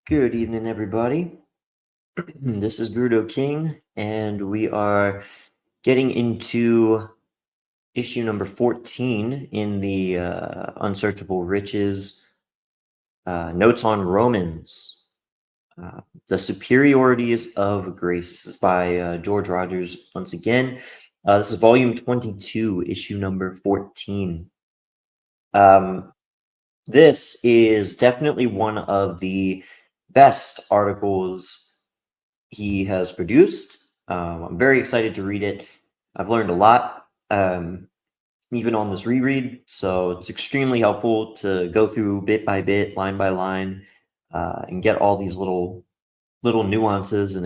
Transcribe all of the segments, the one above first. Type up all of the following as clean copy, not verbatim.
Good evening, everybody. This is Grudo King, and we are getting into issue number 14 in the Unsearchable Riches Notes on Romans, the Superiorities of Grace. This is by George Rogers once again. This is volume 22, issue number 14. This is definitely one of the best articles he has produced. I'm very excited to read it. I've learned a lot, even on this reread, so it's extremely helpful to go through bit by bit, line by line, and get all these little nuances and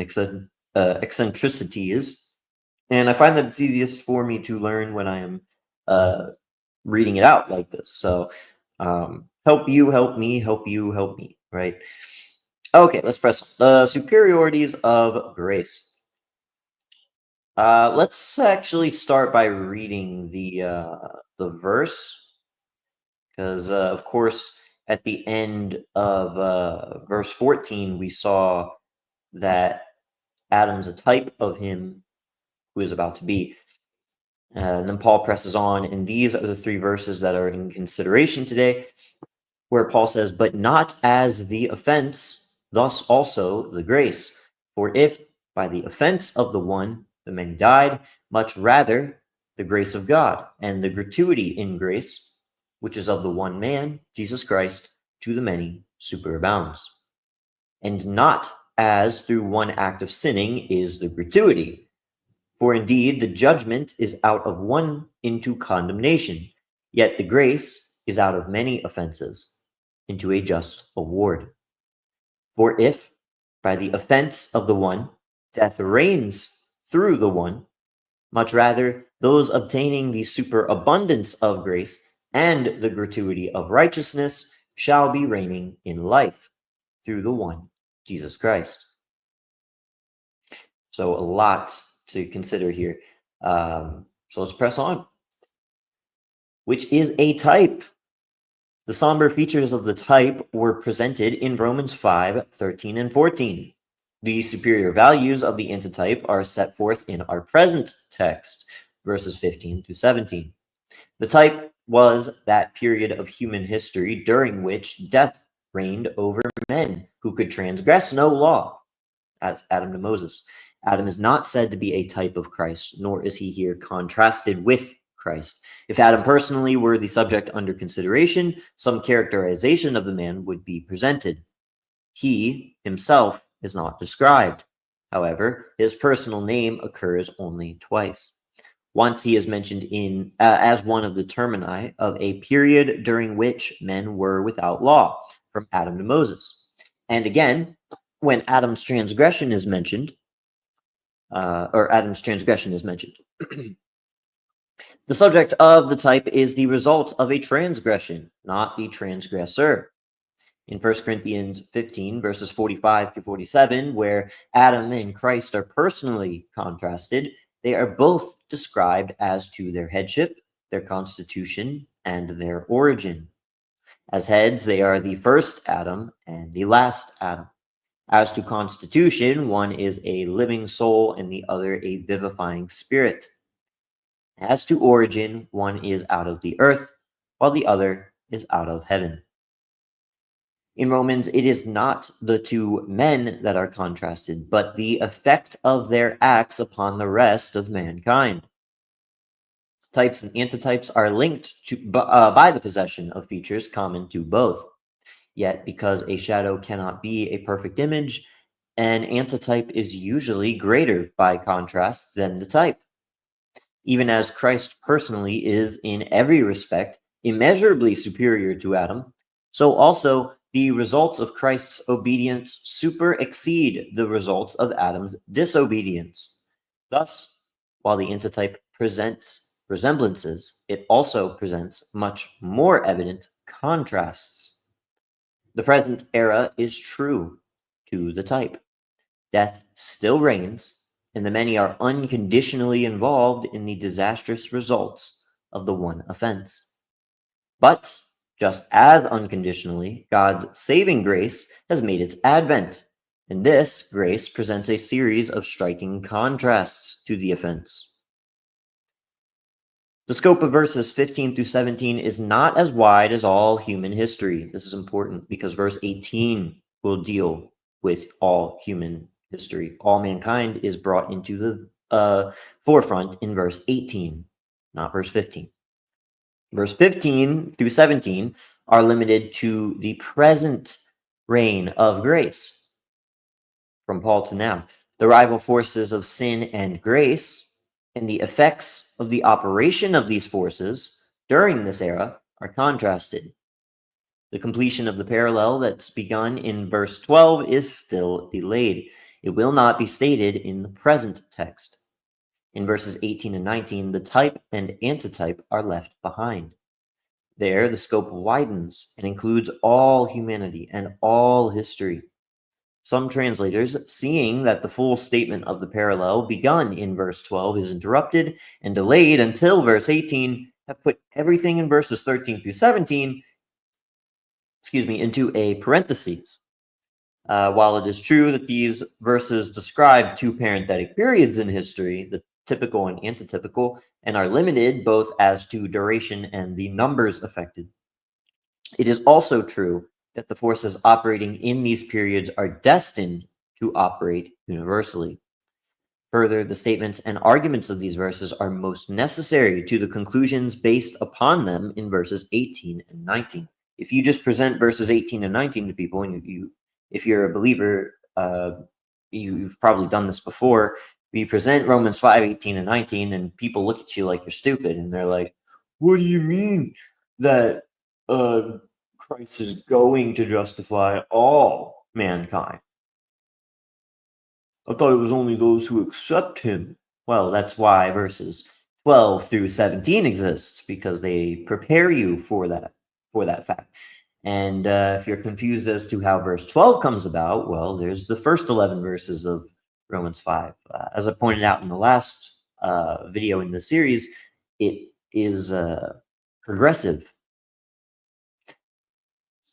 eccentricities. And I find that it's easiest for me to learn when I am reading it out like this. So help you, help me, help you, help me, right? Okay, let's press on. The superiorities of grace. Let's actually start by reading the verse, because of course at the end of verse 14 we saw that Adam's a type of him who is about to be. And then Paul presses on, and these are the three verses that are in consideration today, where Paul says, "But not as the offense, thus also the grace. For if by the offense of the one the many died, much rather the grace of God and the gratuity in grace, which is of the one man, Jesus Christ, to the many superabounds. And not as through one act of sinning is the gratuity. For indeed the judgment is out of one into condemnation, yet the grace is out of many offenses into a just award. For if, by the offense of the one, death reigns through the one, much rather those obtaining the superabundance of grace and the gratuity of righteousness shall be reigning in life through the one, Jesus Christ." So a lot to consider here. So let's press on. Which is a type? The somber features of the type were presented in Romans 5, 13, and 14. The superior values of the antitype are set forth in our present text, verses 15 to 17. The type was that period of human history during which death reigned over men who could transgress no law, as Adam to Moses. Adam is not said to be a type of Christ, nor is he here contrasted with Christ. If Adam personally were the subject under consideration, some characterization of the man would be presented. He himself is not described. However, his personal name occurs only twice. Once he is mentioned in as one of the termini of a period during which men were without law, from Adam to Moses. And again, when Adam's transgression is mentioned, the subject of the type is the result of a transgression, not the transgressor. In 1 Corinthians 15, verses 45 to 47, where Adam and Christ are personally contrasted, they are both described as to their headship, their constitution, and their origin. As heads, they are the first Adam and the last Adam. As to constitution, one is a living soul and the other a vivifying spirit. As to origin, one is out of the earth, while the other is out of heaven. In Romans, it is not the two men that are contrasted, but the effect of their acts upon the rest of mankind. Types and antitypes are linked to, by the possession of features common to both. Yet, because a shadow cannot be a perfect image, an antitype is usually greater by contrast than the type. Even as Christ personally is in every respect immeasurably superior to Adam, so also the results of Christ's obedience super exceed the results of Adam's disobedience. Thus, while the antitype presents resemblances, it also presents much more evident contrasts. The present era is true to the type. Death still reigns, and the many are unconditionally involved in the disastrous results of the one offense. But Just as unconditionally, God's saving grace has made its advent, and this grace presents a series of striking contrasts to the offense. The scope of verses 15 through 17 is not as wide as all human history. This is important because verse 18 will deal with all human history. All mankind is brought into the forefront in verse 18, not verse 15. Verse 15 through 17 are limited to the present reign of grace from Paul to now. The rival forces of sin and grace and the effects of the operation of these forces during this era are contrasted. The completion of the parallel that's begun in verse 12 is still delayed. It will not be stated in the present text. In verses 18 and 19, the type and antitype are left behind. There, the scope widens and includes all humanity and all history. Some translators, seeing that the full statement of the parallel begun in verse 12 is interrupted and delayed until verse 18, have put everything in verses 13 through 17, into a parentheses. While it is true that these verses describe two parenthetic periods in history, the typical and antitypical, and are limited both as to duration and the numbers affected, it is also true that the forces operating in these periods are destined to operate universally. Further, the statements and arguments of these verses are most necessary to the conclusions based upon them in verses 18 and 19. If you just present verses 18 and 19 to people, and if you're a believer, you've probably done this before, you present Romans 5, 18 and 19, and people look at you like you're stupid, and they're like, what do you mean that Christ is going to justify all mankind? I thought it was only those who accept him. Well, that's why verses 12 through 17 exists, because they prepare you for that fact. And if you're confused as to how verse 12 comes about, well, there's the first 11 verses of Romans 5. As I pointed out in the last video in the series, it is progressive.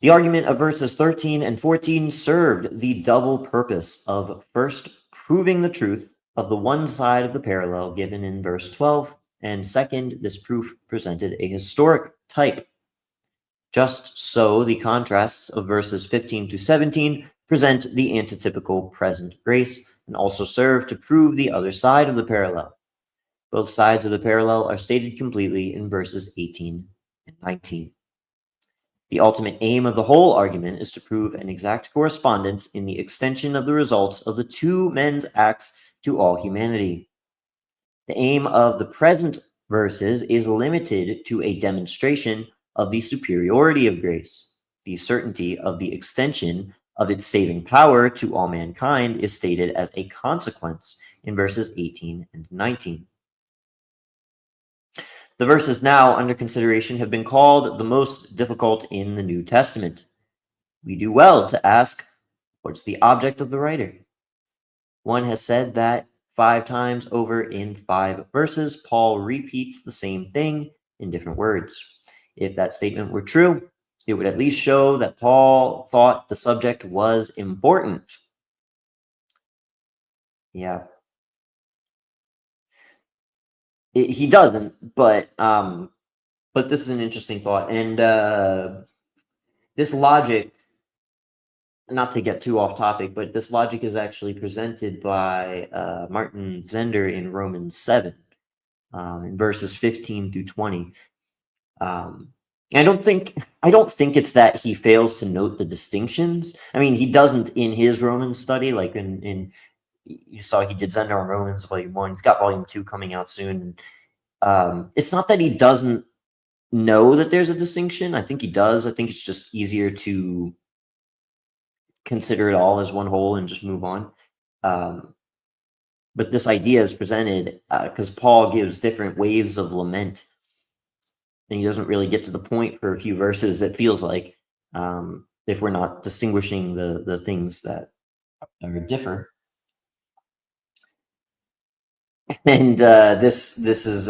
The argument of verses 13 and 14 served the double purpose of first proving the truth of the one side of the parallel given in verse 12, and second, this proof presented a historic type. Just so, the contrasts of verses 15 to 17 present the antitypical present grace and also serve to prove the other side of the parallel. Both sides of the parallel are stated completely in verses 18 and 19. The ultimate aim of the whole argument is to prove an exact correspondence in the extension of the results of the two men's acts to all humanity. The aim of the present verses is limited to a demonstration of the superiority of grace. The certainty of the extension of its saving power to all mankind is stated as a consequence in verses 18 and 19. The verses now under consideration have been called the most difficult in the New Testament. We do well to ask, what's the object of the writer? One has said that 5 times over in 5 verses, Paul repeats the same thing in different words. If that statement were true, it would at least show that Paul thought the subject was important. Yeah. He doesn't, but this is an interesting thought. And this logic, not to get too off topic, but this logic is actually presented by Martin Zender in Romans 7, in verses 15 through 20. I don't think it's that he fails to note the distinctions. I mean, he doesn't in his Romans study, like in you saw he did Zender on Romans Volume 1. He's got Volume 2 coming out soon. It's not that he doesn't know that there's a distinction. I think he does. I think it's just easier to consider it all as one whole and just move on. But this idea is presented because Paul gives different waves of lament, and he doesn't really get to the point for a few verses, it feels like, if we're not distinguishing the things that are different. And this is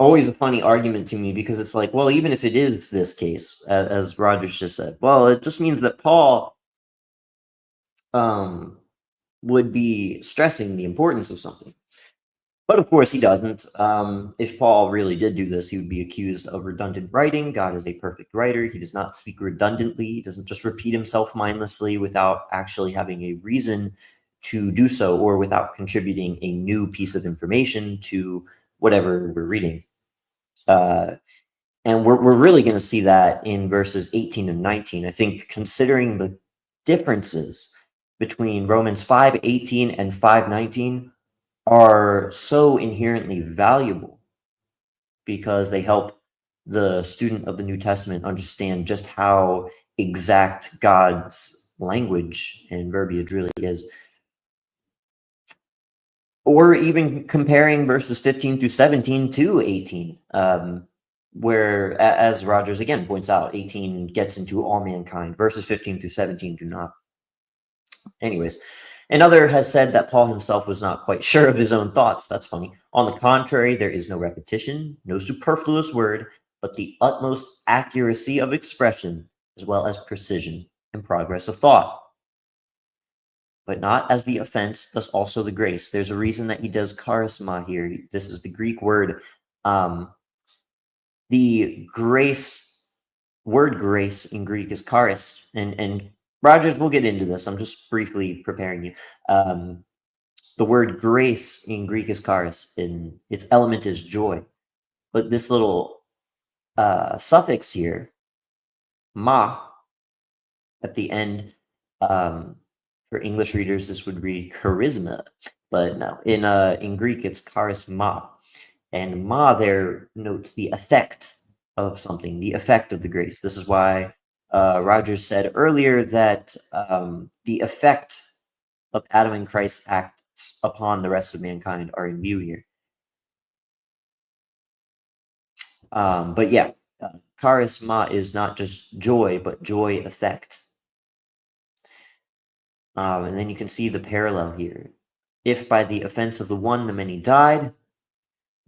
always a funny argument to me, because it's like, well, even if it is this case, as Rogers just said, well, it just means that Paul um, would be stressing the importance of something. But of course, he doesn't. If Paul really did do this, he would be accused of redundant writing. God is a perfect writer. He does not speak redundantly. He doesn't just repeat himself mindlessly without actually having a reason to do so, or without contributing a new piece of information to whatever we're reading. And we're really going to see that in verses 18 and 19. I think, considering the differences between Romans 5:18 and 5:19 are so inherently valuable, because they help the student of the New Testament understand just how exact God's language and verbiage really is. Or even comparing verses 15 through 17 to 18, where, as Rogers again points out, 18 gets into all mankind. Verses 15 through 17 do not. Anyways, another has said that Paul himself was not quite sure of his own thoughts. That's funny. On the contrary, there is no repetition, no superfluous word, but the utmost accuracy of expression, as well as precision and progress of thought. But not as the offense, thus also the grace. There's a reason that he does charisma here. This is the Greek word. The word grace in Greek is charis, and Rogers, we'll get into this. I'm just briefly preparing you. The word grace in Greek is charis, and its element is joy. But this little suffix here, ma, at the end, for English readers, this would read charisma, but no, in Greek it's charisma, and ma there notes the effect of something, the effect of the grace. This is why Rogers said earlier that the effect of Adam and Christ's acts upon the rest of mankind are in view here. But yeah, charisma is not just joy, but joy effect. And then you can see the parallel here. If by the offense of the one the many died,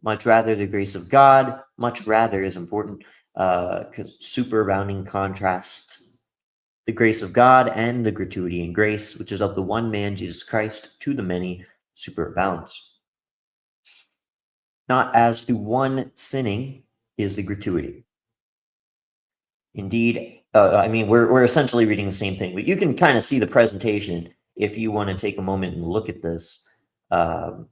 much rather the grace of God, much rather is important, because superabounding contrast the grace of God and the gratuity and grace, which is of the one man, Jesus Christ, to the many superabounds. Not as through one sinning is the gratuity. Indeed, I mean, we're essentially reading the same thing, but you can kind of see the presentation if you want to take a moment and look at this, the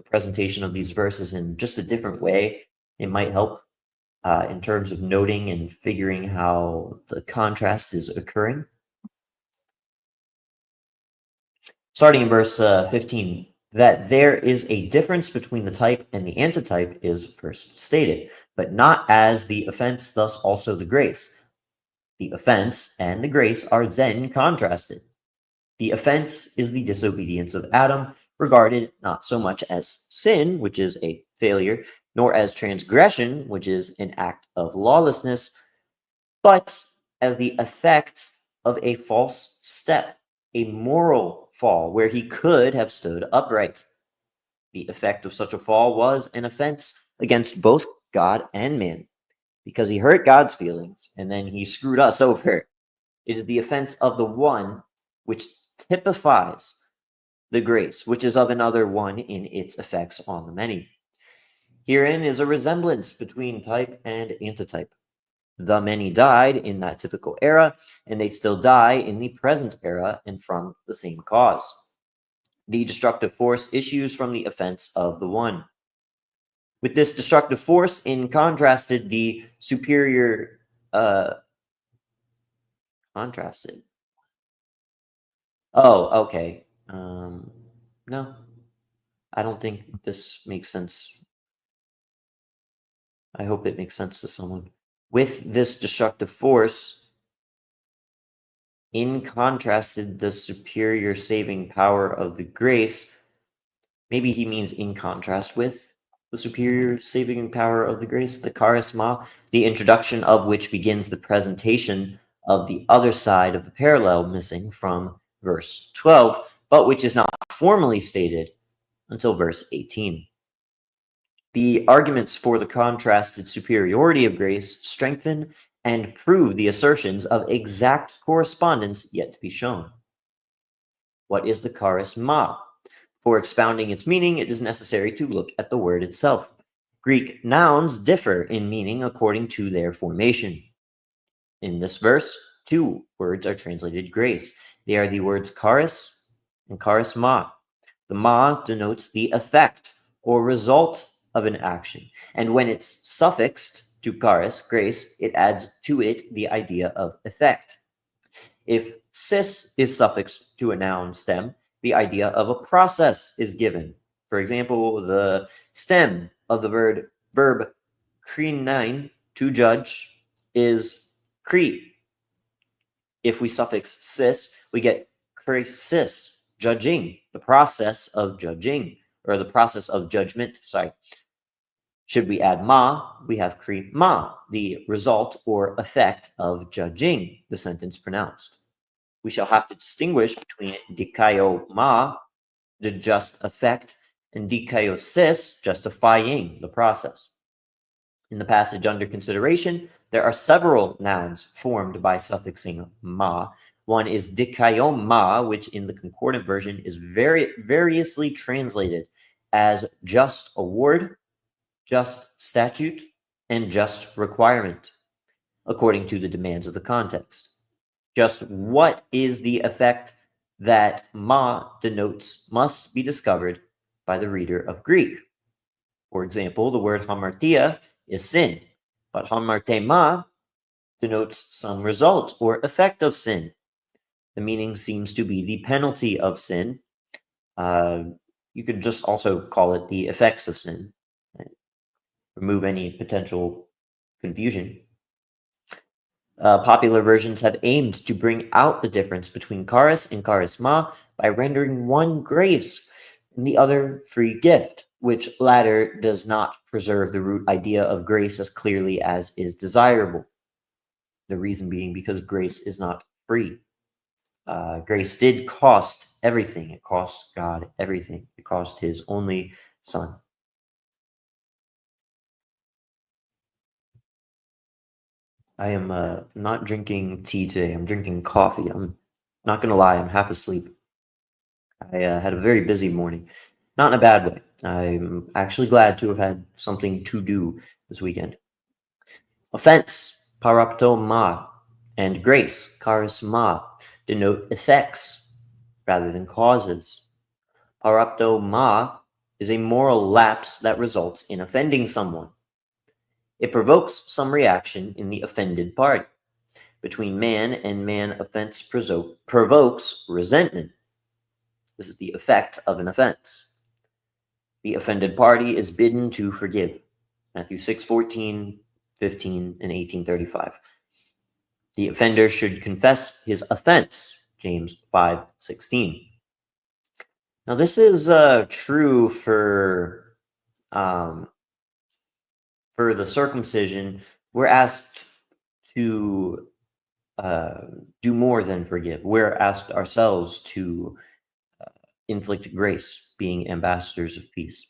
presentation of these verses in just a different way. It might help in terms of noting and figuring how the contrast is occurring. Starting in verse 15, that there is a difference between the type and the antitype is first stated, but not as the offense, thus also the grace. The offense and the grace are then contrasted. The offense is the disobedience of Adam, regarded not so much as sin, which is a failure, nor as transgression, which is an act of lawlessness, but as the effect of a false step, a moral fall, where he could have stood upright. The effect of such a fall was an offense against both God and man, because he hurt God's feelings, and then he screwed us over. It is the offense of the one which typifies the grace, which is of another one in its effects on the many. Herein is a resemblance between type and antitype. The many died in that typical era, and they still die in the present era, and from the same cause. The destructive force issues from the offense of the one. With this destructive force in contrasted the superior contrasted. Oh, okay. No, I don't think this makes sense. I hope it makes sense to someone. With this destructive force, in contrasted the superior saving power of the grace. Maybe he means in contrast with the superior saving power of the grace, the charisma, the introduction of which begins the presentation of the other side of the parallel missing from verse 12, but which is not formally stated until verse 18. The arguments for the contrasted superiority of grace strengthen and prove the assertions of exact correspondence yet to be shown. What is the charisma? For expounding its meaning, it is necessary to look at the word itself. Greek nouns differ in meaning according to their formation. In this verse, two words are translated grace. They are the words charis and charisma. The ma denotes the effect or result of an action, and when it's suffixed to charis, grace, it adds to it the idea of effect. If cis is suffixed to a noun stem, the idea of a process is given. For example, the stem of the verb krinein, to judge, is kri. If we suffix cis, we get krisis, judging, the process of judging, or the process of judgment, sorry. Should we add ma, we have kri ma, the result or effect of judging, the sentence pronounced. We shall have to distinguish between dikaio ma, the just effect, and dikaio sis, justifying the process. In the passage under consideration, there are several nouns formed by suffixing ma. One is dikaio ma, which in the concordant version is variously translated as just award, just statute, and just requirement, according to the demands of the context. Just what is the effect that ma denotes must be discovered by the reader of Greek. For example, the word hamartia is sin, but hamartema denotes some result or effect of sin. The meaning seems to be the penalty of sin. You could just also call it the effects of sin. Remove any potential confusion. Popular versions have aimed to bring out the difference between charis and charisma by rendering one grace and the other free gift, which latter does not preserve the root idea of grace as clearly as is desirable. The reason being because grace is not free. Grace did cost everything. It cost God everything. It cost his only son. I am not drinking tea today. I'm drinking coffee. I'm not going to lie. I'm half asleep. I had a very busy morning. Not in a bad way. I'm actually glad to have had something to do this weekend. Offense, paraptoma, and grace, charisma, denote effects rather than causes. Paraptoma is a moral lapse that results in offending someone. It provokes some reaction in the offended party. Between man and man, offense provokes resentment. This is the effect of an offense. The offended party is bidden to forgive. Matthew 6:14, 15, and 18:35. The offender should confess his offense. James 5:16. Now, this is true for the circumcision. We're asked to do more than forgive. We're asked ourselves to inflict grace, being ambassadors of peace.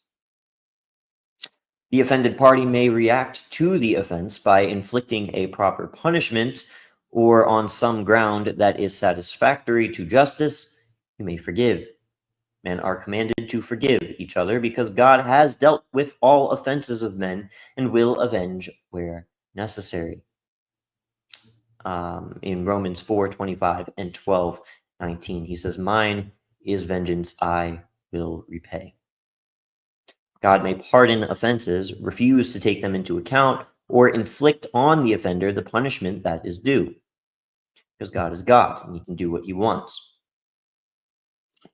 The offended party may react to the offense by inflicting a proper punishment, or on some ground that is satisfactory to justice, you may forgive. Men are commanded to forgive each other because God has dealt with all offenses of men and will avenge where necessary. In Romans 4:25 and 12:19, he says, "Mine is vengeance, I will repay." God may pardon offenses, refuse to take them into account, or inflict on the offender the punishment that is due, because God is God and he can do what he wants.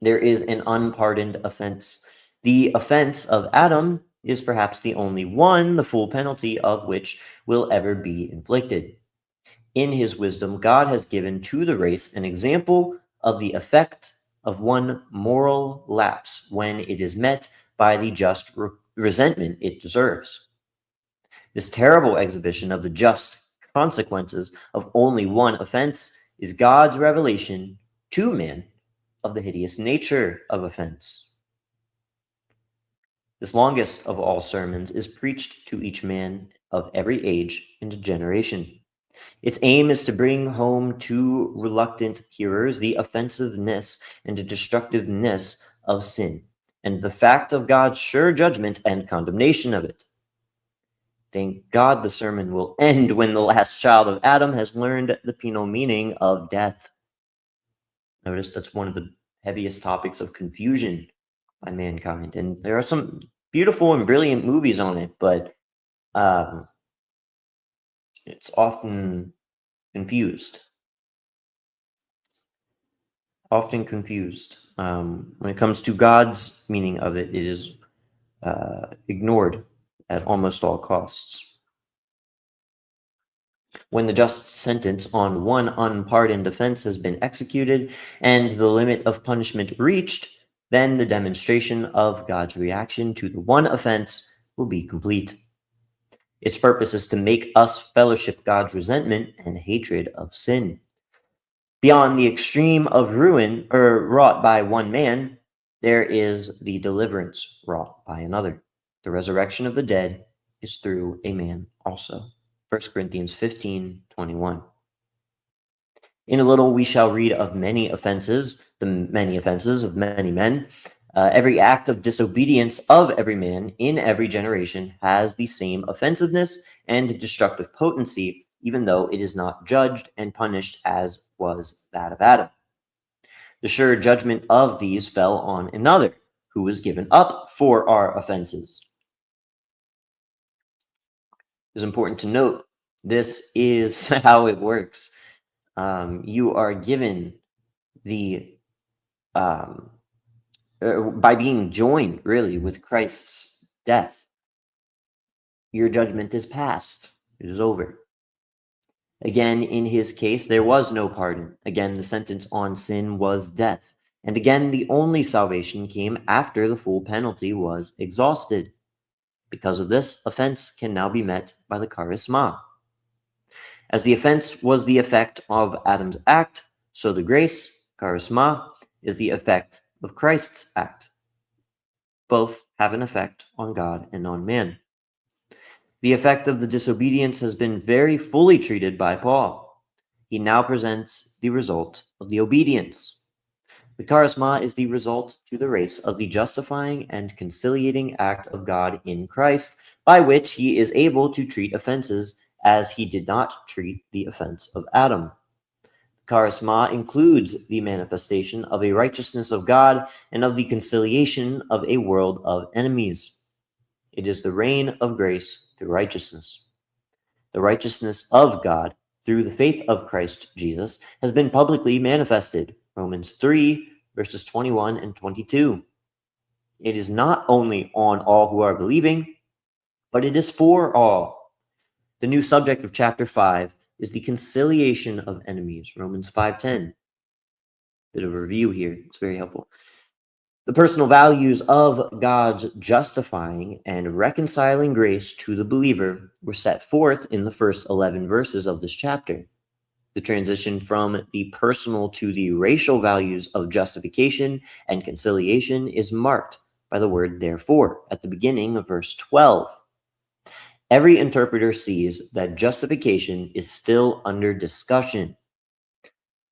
There is an unpardoned offense. The offense of Adam is perhaps the only one, the full penalty of which will ever be inflicted. In his wisdom, God has given to the race an example of the effect of one moral lapse when it is met by the just resentment it deserves. This terrible exhibition of the just consequences of only one offense is God's revelation to man of the hideous nature of offense. This longest of all sermons is preached to each man of every age and generation. Its aim is to bring home to reluctant hearers the offensiveness and the destructiveness of sin, and the fact of God's sure judgment and condemnation of it. Thank God the sermon will end when the last child of Adam has learned the penal meaning of death. Notice that's one of the heaviest topics of confusion by mankind. And there are some beautiful and brilliant movies on it, but it's often confused. Often confused. When it comes to God's meaning of it, it is ignored at almost all costs. When the just sentence on one unpardoned offense has been executed and the limit of punishment reached, then the demonstration of God's reaction to the one offense will be complete. Its purpose is to make us fellowship God's resentment and hatred of sin. Beyond the extreme of ruin wrought by one man, there is the deliverance wrought by another. The resurrection of the dead is through a man also. 1 Corinthians 15:21. In a little we shall read of many offenses, the many offenses of many men. Every act of disobedience of every man in every generation has the same offensiveness and destructive potency, even though it is not judged and punished as was that of Adam. The sure judgment of these fell on another, who was given up for our offenses. It's important to note this is how it works. You are given the by being joined really with Christ's death. Your judgment is past. It is over. Again, in his case, there was no pardon. Again, the sentence on sin was death. And again, the only salvation came after the full penalty was exhausted. Because of this, offense can now be met by the charisma. As the offense was the effect of Adam's act, so the grace, charisma, is the effect of Christ's act. Both have an effect on God and on man. The effect of the disobedience has been very fully treated by Paul. He now presents the result of the obedience. The charisma is the result to the race of the justifying and conciliating act of God in Christ, by which he is able to treat offenses as he did not treat the offense of Adam. Charisma includes the manifestation of a righteousness of God and of the conciliation of a world of enemies. It is the reign of grace through righteousness. The righteousness of God through the faith of Christ Jesus has been publicly manifested. Romans 3, verses 21 and 22. It is not only on all who are believing, but it is for all. The new subject of chapter 5 is the conciliation of enemies. Romans 5:10. Bit of a review here. It's very helpful. The personal values of God's justifying and reconciling grace to the believer were set forth in the first 11 verses of this chapter. The transition from the personal to the racial values of justification and conciliation is marked by the word therefore at the beginning of verse 12. Every interpreter sees that justification is still under discussion.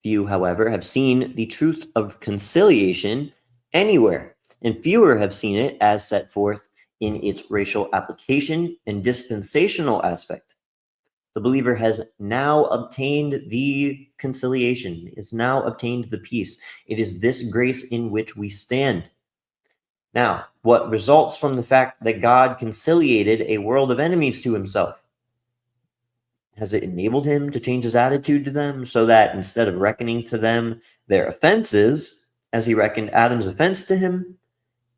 Few, however, have seen the truth of conciliation anywhere, and fewer have seen it as set forth in its racial application and dispensational aspect. The believer has now obtained the conciliation, is now obtained the peace. It is this grace in which we stand. Now, what results from the fact that God conciliated a world of enemies to himself? Has it enabled him to change his attitude to them so that instead of reckoning to them their offenses, as he reckoned Adam's offense to him,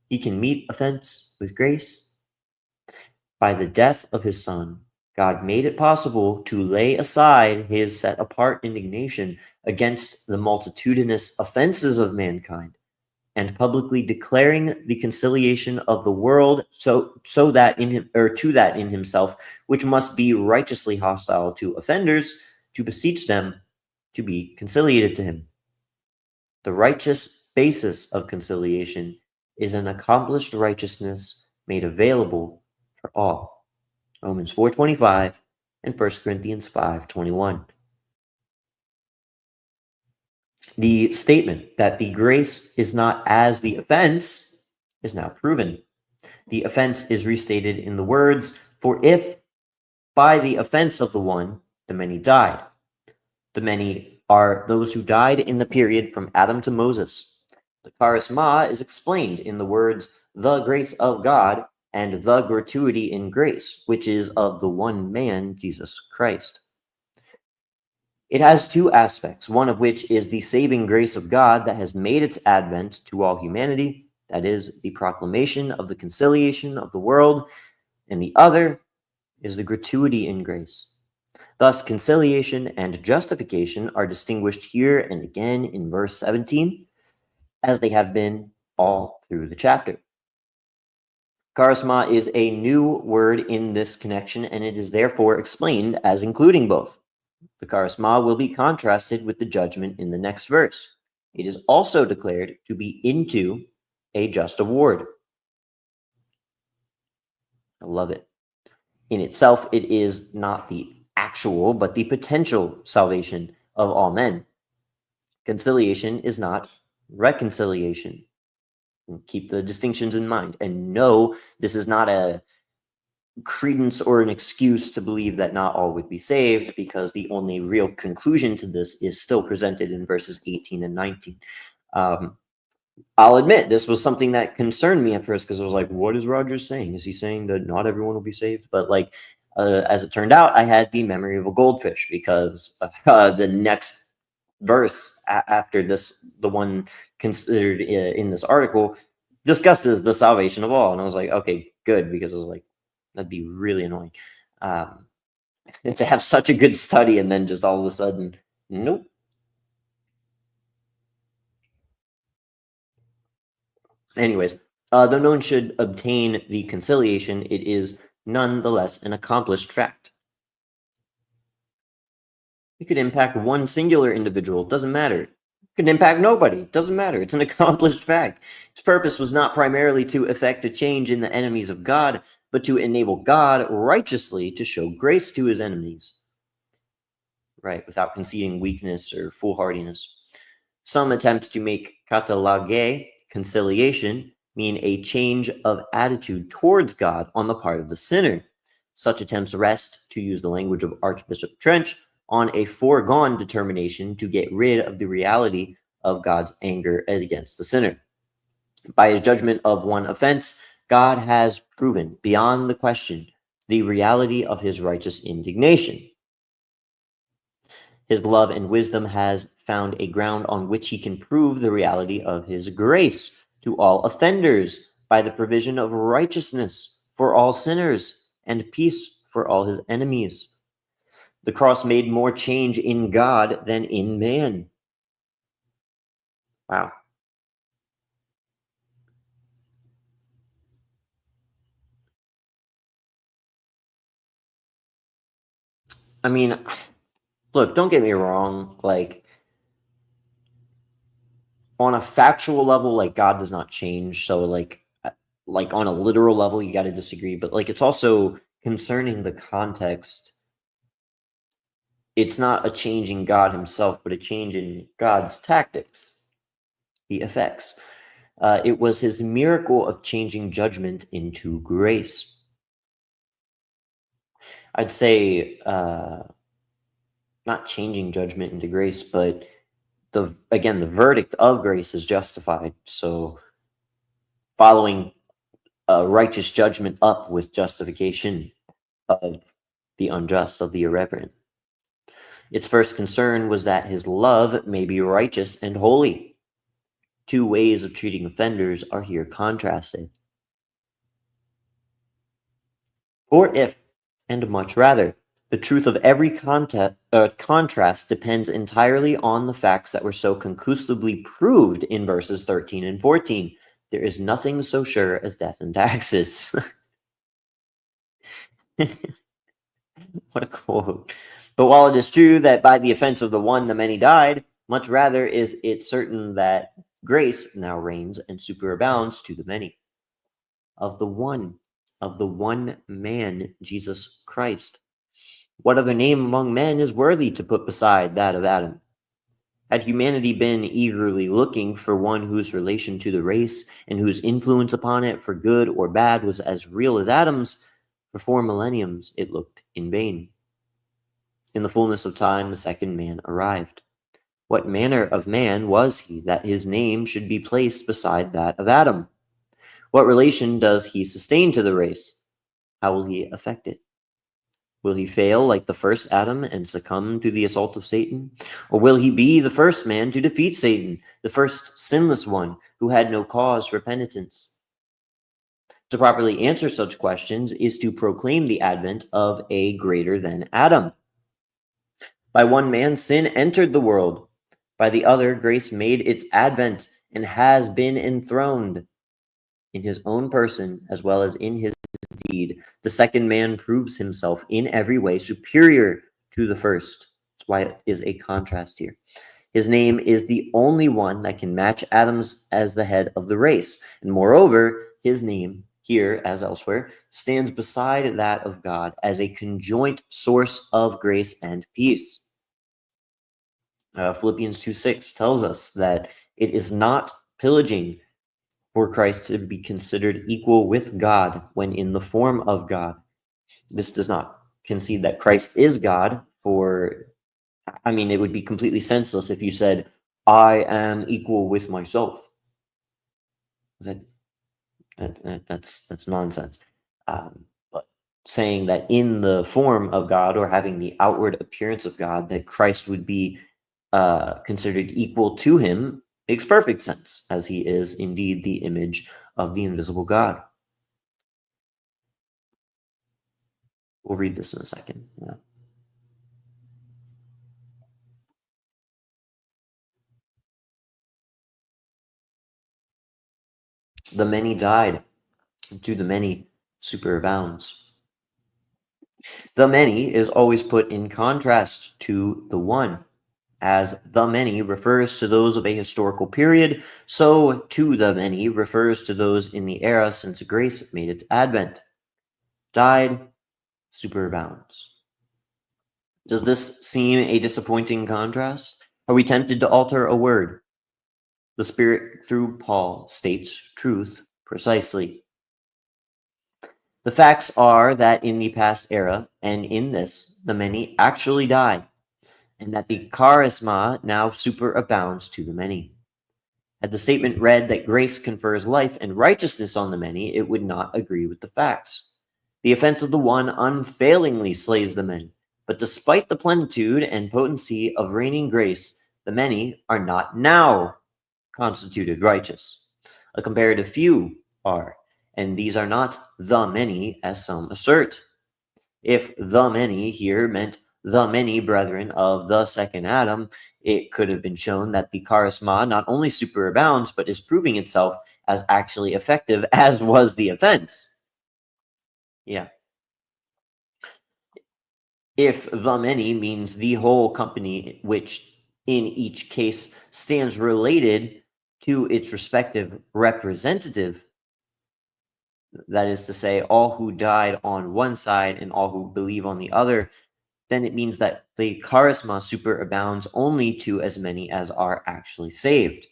he can meet offense with grace? By the death of his son, God made it possible to lay aside his set-apart indignation against the multitudinous offenses of mankind and publicly declaring the conciliation of the world so that in him, or to that in himself, which must be righteously hostile to offenders, to beseech them to be conciliated to him. The righteous basis of conciliation is an accomplished righteousness made available for all. Romans 4:25 and 1 Corinthians 5:21. The statement that the grace is not as the offense is now proven. The offense is restated in the words, "For if by the offense of the one, the many died." The many are those who died in the period from Adam to Moses. The charisma is explained in the words, "the grace of God," and "the gratuity in grace," which is of the one man, Jesus Christ. It has two aspects, one of which is the saving grace of God that has made its advent to all humanity, that is, the proclamation of the conciliation of the world, and the other is the gratuity in grace. Thus, conciliation and justification are distinguished here and again in verse 17, as they have been all through the chapter. Charisma is a new word in this connection, and it is therefore explained as including both. The charisma will be contrasted with the judgment in the next verse. It is also declared to be into a just award. I love it. In itself, it is not the actual, but the potential salvation of all men. Conciliation is not reconciliation. Keep the distinctions in mind. And no, this is not a credence or an excuse to believe that not all would be saved, because the only real conclusion to this is still presented in verses 18 and 19. I'll admit this was something that concerned me at first, because I was like, what is Rogers saying? Is he saying that not everyone will be saved? But like, as it turned out, I had the memory of a goldfish, because the next verse after this, the one considered in this article, discusses the salvation of all. And I was like, okay, good, because I was like, that'd be really annoying. And to have such a good study and then just all of a sudden, nope. Anyways, though no one should obtain the conciliation, it is nonetheless an accomplished fact. It could impact one singular individual, doesn't matter. It could impact nobody, doesn't matter. It's an accomplished fact. Its purpose was not primarily to effect a change in the enemies of God, but to enable God righteously to show grace to his enemies, right, without conceding weakness or foolhardiness. Some attempt to make katalage, conciliation, mean a change of attitude towards God on the part of the sinner. Such attempts rest, to use the language of Archbishop Trench, on a foregone determination to get rid of the reality of God's anger against the sinner. By his judgment of one offense, God has proven, beyond the question, the reality of his righteous indignation. His love and wisdom has found a ground on which he can prove the reality of his grace to all offenders by the provision of righteousness for all sinners and peace for all his enemies. The cross made more change in God than in man. Wow. I mean, look, don't get me wrong. Like, on a factual level, like, God does not change. So, like on a literal level, you got to disagree. But like, it's also concerning the context. It's not a change in God himself, but a change in God's tactics, the effects. It was his miracle of changing judgment into grace. I'd say not changing judgment into grace, but the verdict of grace is justified. So following righteous judgment up with justification of the unjust, of the irreverent. Its first concern was that his love may be righteous and holy. Two ways of treating offenders are here contrasted. Or if, and much rather, the truth of every contrast depends entirely on the facts that were so conclusively proved in verses 13 and 14. There is nothing so sure as death and taxes. What a quote. But while it is true that by the offense of the one the many died, much rather is it certain that grace now reigns and superabounds to the many. of the one man, Jesus Christ. What other name among men is worthy to put beside that of Adam? Had humanity been eagerly looking for one whose relation to the race and whose influence upon it, for good or bad, was as real as Adam's, for 4 millenniums it looked in vain. In the fullness of time, the second man arrived. What manner of man was he that his name should be placed beside that of Adam? What relation does he sustain to the race? How will he affect it? Will he fail like the first Adam and succumb to the assault of Satan? Or will he be the first man to defeat Satan, the first sinless one who had no cause for penitence? To properly answer such questions is to proclaim the advent of a greater than Adam. By one man, sin entered the world. By the other, grace made its advent and has been enthroned. In his own person, as well as in his deed, the second man proves himself in every way superior to the first. That's why it is a contrast here. His name is the only one that can match Adam's as the head of the race. And moreover, his name, here as elsewhere, stands beside that of God as a conjoint source of grace and peace. Philippians 2:6 tells us that it is not pillaging for Christ to be considered equal with God when in the form of God. This does not concede that Christ is God, it would be completely senseless if you said, I am equal with myself. That's nonsense. But saying that in the form of God or having the outward appearance of God, that Christ would be considered equal to him makes perfect sense, as he is indeed the image of the invisible God. We'll read this in a second. Yeah. The many died, and to the many superabounds. The many is always put in contrast to the one. As the many refers to those of a historical period, so to the many refers to those in the era since grace made its advent. Died, superabounds. Does this seem a disappointing contrast? Are we tempted to alter a word? The Spirit, through Paul, states truth precisely. The facts are that in the past era, and in this, the many actually die, and that the charisma now superabounds to the many. Had the statement read that grace confers life and righteousness on the many, it would not agree with the facts. The offense of the one unfailingly slays the many, but despite the plenitude and potency of reigning grace, the many are not now constituted righteous. A comparative few are, and these are not the many, as some assert. If the many here meant the many brethren of the second Adam, it could have been shown that the charisma not only superabounds, but is proving itself as actually effective, as was the offense. Yeah. If the many means the whole company, which in each case stands related to its respective representative, that is to say, all who died on one side and all who believe on the other, then it means that the charisma superabounds only to as many as are actually saved.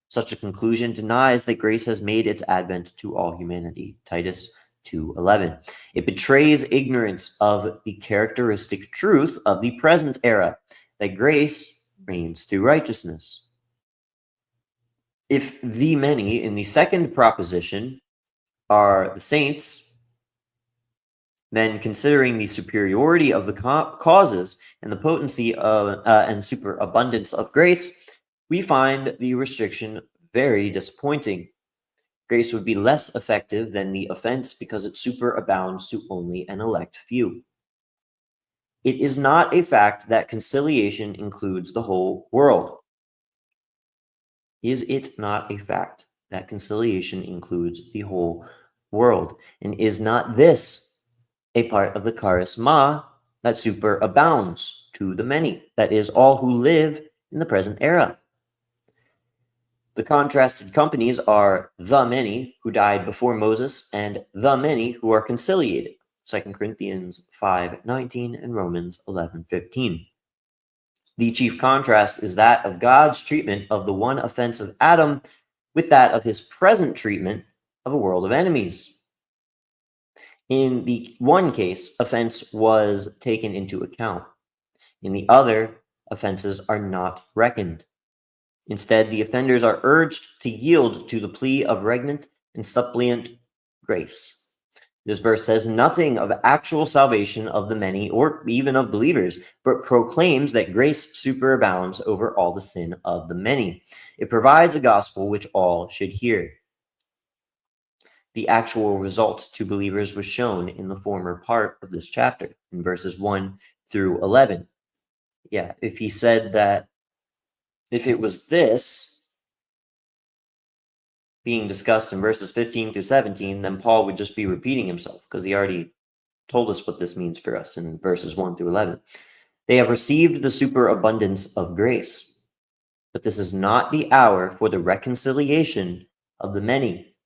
Such a conclusion denies that grace has made its advent to all humanity. Titus 2:11. It betrays ignorance of the characteristic truth of the present era, that grace reigns through righteousness. If the many in the second proposition are the saints, then considering the superiority of the causes and the potency of and superabundance of grace, we find the restriction very disappointing. Grace would be less effective than the offense because it superabounds to only an elect few. It is not a fact that conciliation includes the whole world. Is it not a fact that conciliation includes the whole world? And is not this a part of the charisma that superabounds to the many, that is, all who live in the present era? The contrasted companies are the many who died before Moses and the many who are conciliated. 2 Corinthians 5:19 and Romans 11:15. The chief contrast is that of God's treatment of the one offense of Adam with that of his present treatment of a world of enemies. In the one case, offense was taken into account. In the other, offenses are not reckoned. Instead, the offenders are urged to yield to the plea of regnant and suppliant grace. This verse says nothing of actual salvation of the many or even of believers, but proclaims that grace superabounds over all the sin of the many. It provides a gospel which all should hear. The actual result to believers was shown in the former part of this chapter, in verses 1 through 11. Yeah, if he said that if it was this being discussed in verses 15 through 17, then Paul would just be repeating himself because he already told us what this means for us in verses 1 through 11. They have received the superabundance of grace, but this is not the hour for the reconciliation of the many.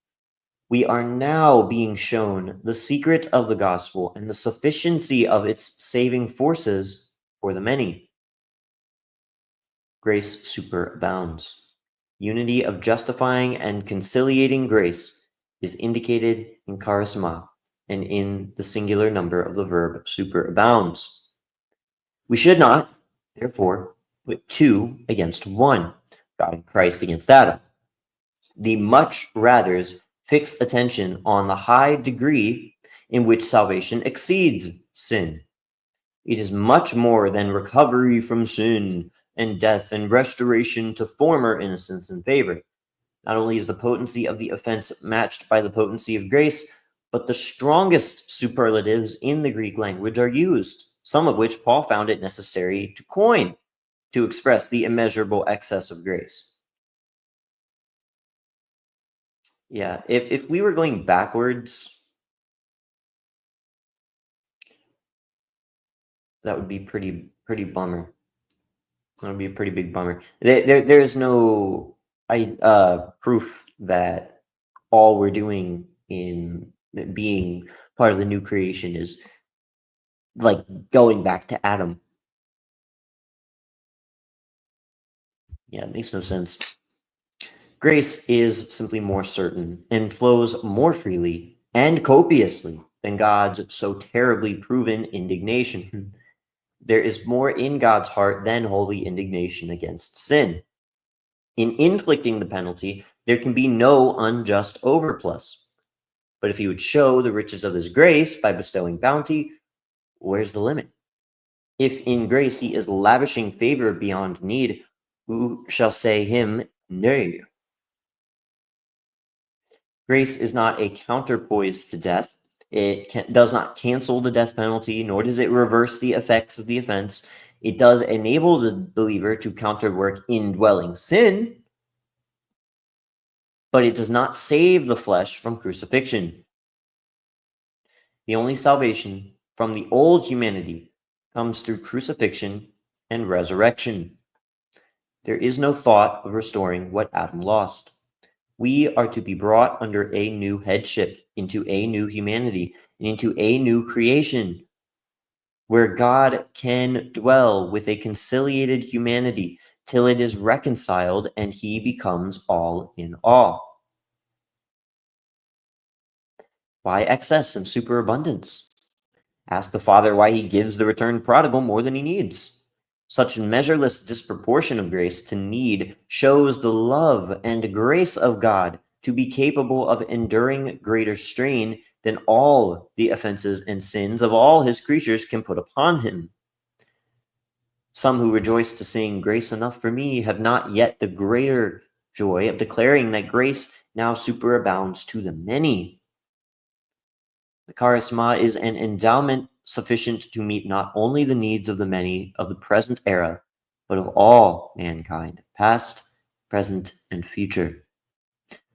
We are now being shown the secret of the gospel and the sufficiency of its saving forces for the many. Grace superabounds. Unity of justifying and conciliating grace is indicated in charisma and in the singular number of the verb superabounds. We should not, therefore, put two against one, God and Christ against Adam. The much rathers fix attention on the high degree in which salvation exceeds sin. It is much more than recovery from sin and death and restoration to former innocence and favor. Not only is the potency of the offense matched by the potency of grace, but the strongest superlatives in the Greek language are used, some of which Paul found it necessary to coin to express the immeasurable excess of grace. Yeah, if we were going backwards, that would be pretty bummer. It's going to be a pretty big bummer. There is no proof that all we're doing in being part of the new creation is like going back to Adam. Yeah, it makes no sense. Grace is simply more certain and flows more freely and copiously than God's so terribly proven indignation. There is more in God's heart than holy indignation against sin. In inflicting the penalty, there can be no unjust overplus. But if he would show the riches of his grace by bestowing bounty, where's the limit? If in grace he is lavishing favor beyond need, who shall say him nay? Grace is not a counterpoise to death. It does not cancel the death penalty, nor does it reverse the effects of the offense. It does enable the believer to counterwork indwelling sin, but it does not save the flesh from crucifixion. The only salvation from the old humanity comes through crucifixion and resurrection. There is no thought of restoring what Adam lost. We are to be brought under a new headship, into a new humanity, and into a new creation, where God can dwell with a conciliated humanity till it is reconciled and he becomes all in all. Why excess and superabundance? Ask the Father why he gives the returned prodigal more than he needs. Such measureless disproportion of grace to need shows the love and grace of God to be capable of enduring greater strain than all the offenses and sins of all his creatures can put upon him. Some who rejoice to sing "Grace Enough for Me" have not yet the greater joy of declaring that grace now superabounds to the many. The charisma is an endowment sufficient to meet not only the needs of the many of the present era, but of all mankind, past, present, and future.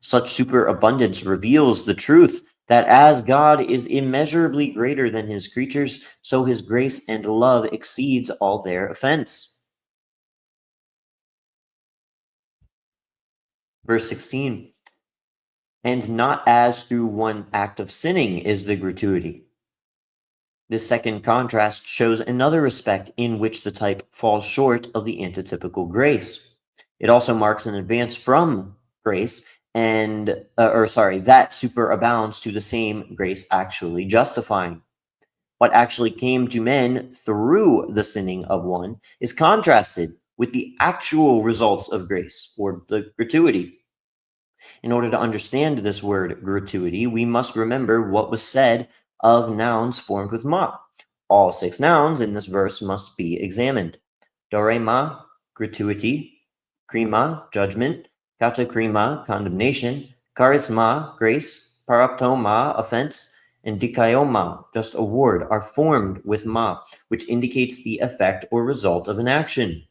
Such superabundance reveals the truth that as God is immeasurably greater than his creatures, so his grace and love exceeds all their offense. Verse 16, and not as through one act of sinning is the gratuity. This second contrast shows another respect in which the type falls short of the antitypical grace. It also marks an advance from grace that superabounds to the same grace actually justifying. What actually came to men through the sinning of one is contrasted with the actual results of grace, or the gratuity. In order to understand this word gratuity, we must remember what was said of nouns formed with ma. All 6 nouns in this verse must be examined. Dorema, gratuity; krima, judgment; katakrima, condemnation; charisma, grace; paraptoma, offense; and dikaioma, just award, are formed with ma, which indicates the effect or result of an action.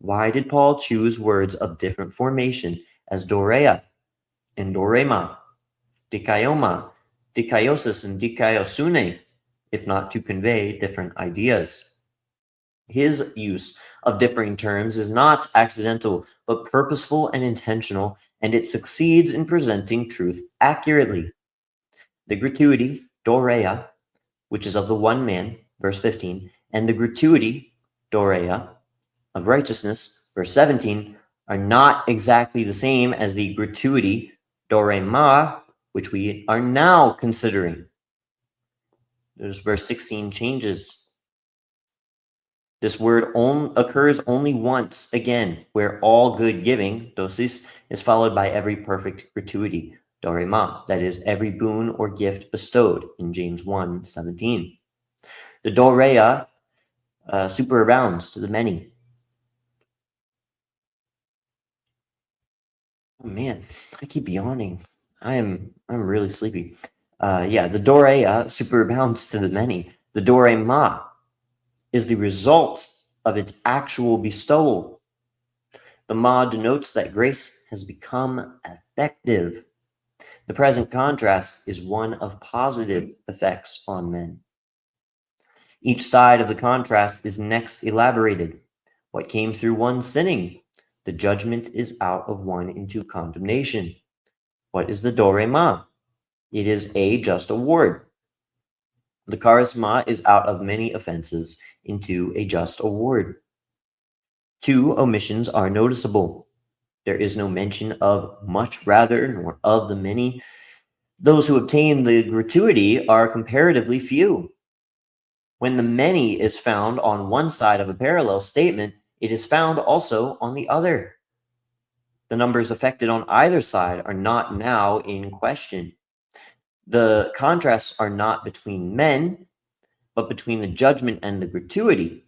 Why did Paul choose words of different formation as dorea and dorema, dikaioma, dikaiosis, and dikaiosune, if not to convey different ideas? His use of differing terms is not accidental, but purposeful and intentional, and it succeeds in presenting truth accurately. The gratuity, dorea, which is of the one man, verse 15, and the gratuity, dorea, of righteousness, verse 17, are not exactly the same as the gratuity, dorema, which we are now considering. There's verse 16 changes. This word occurs only once again, where all good giving, dosis, is followed by every perfect gratuity, dorema, that is, every boon or gift bestowed, in James 1:17. The dorea superabounds to the many. Oh man, I keep yawning. I'm really sleepy. The dorea superabounds to the many. The dorema is the result of its actual bestowal. The ma denotes that grace has become effective. The present contrast is one of positive effects on men. Each side of the contrast is next elaborated. What came through one sinning? The judgment is out of one into condemnation. What is the dorema? It is a just award. The charisma is out of many offenses into a just award. 2 omissions are noticeable. There is no mention of much rather, nor of the many. Those who obtain the gratuity are comparatively few. When the many is found on one side of a parallel statement, it is found also on the other. The numbers affected on either side are not now in question. The contrasts are not between men, but between the judgment and the gratuity,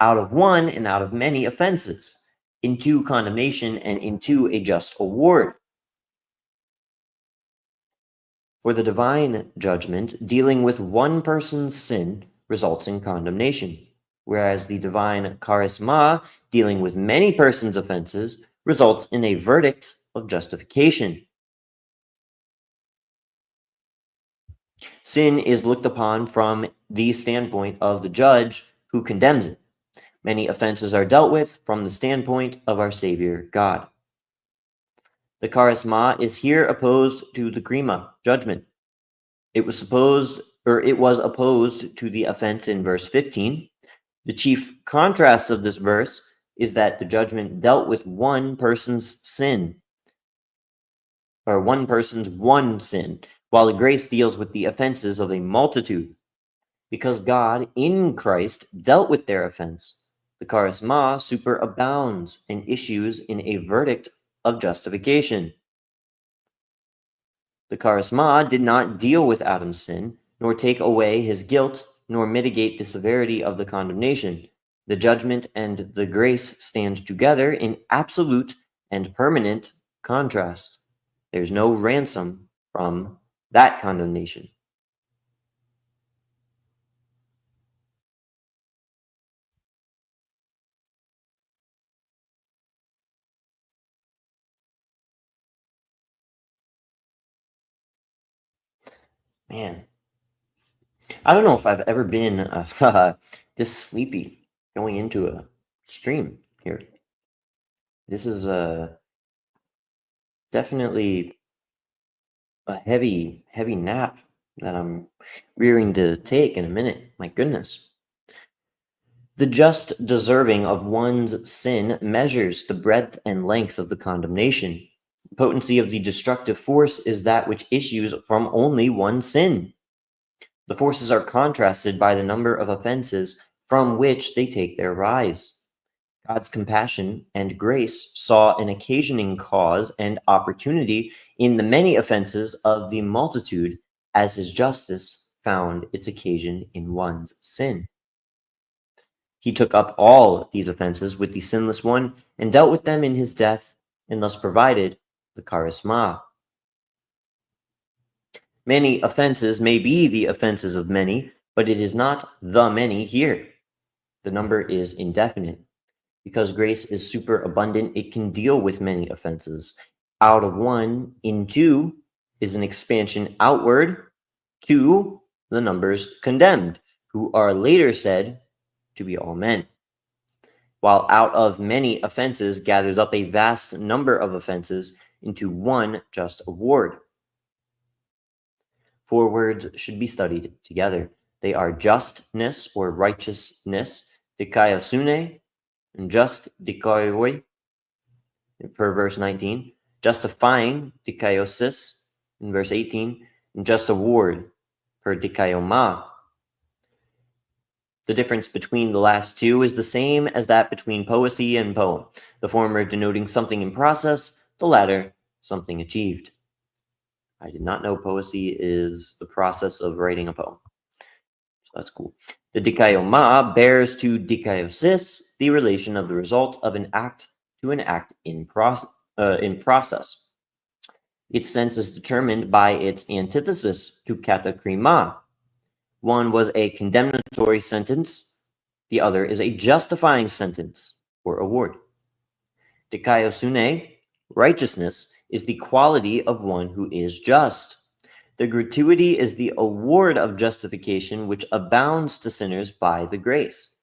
out of one and out of many offenses, into condemnation and into a just award. For the divine judgment, dealing with one person's sin results in condemnation, whereas the divine charisma, dealing with many persons' offenses, results in a verdict of justification. Sin is looked upon from the standpoint of the judge who condemns it. Many offenses are dealt with from the standpoint of our Savior God. The charisma is here opposed to the krima, judgment. It was opposed to the offense in verse 15. The chief contrast of this verse is that the judgment dealt with one person's sin, or one person's one sin, while the grace deals with the offenses of a multitude. Because God in Christ dealt with their offense, the charisma superabounds and issues in a verdict of justification. The charisma did not deal with Adam's sin, nor take away his guilt, nor mitigate the severity of the condemnation. The judgment and the grace stand together in absolute and permanent contrast. There's no ransom from that condemnation. Man, I don't know if I've ever been this sleepy going into a stream here. This is Definitely a heavy, heavy nap that I'm rearing to take in a minute. My goodness. The just deserving of one's sin measures the breadth and length of the condemnation. The potency of the destructive force is that which issues from only one sin. The forces are contrasted by the number of offenses from which they take their rise. God's compassion and grace saw an occasioning cause and opportunity in the many offenses of the multitude, as his justice found its occasion in one's sin. He took up all these offenses with the sinless one and dealt with them in his death, and thus provided the charisma. Many offenses may be the offenses of many, but it is not the many here. The number is indefinite. Because grace is superabundant, it can deal with many offenses. Out of one into is an expansion outward to the numbers condemned, who are later said to be all men. While out of many offenses gathers up a vast number of offenses into one just award. 4 words should be studied together. They are justness or righteousness, dikaiosune, and just dikaioi, per verse 19, justifying, dikaiosis, in verse 18, and just award, per dikaioma. The difference between the last two is the same as that between poesy and poem, the former denoting something in process, the latter something achieved. I did not know poesy is the process of writing a poem. So that's cool. The dikaioma bears to dikaiosis the relation of the result of an act to an act in process. Its sense is determined by its antithesis to katakrima. One was a condemnatory sentence, the other is a justifying sentence or award. Dikaiosune, righteousness, is the quality of one who is just. The gratuity is the award of justification which abounds to sinners by the grace.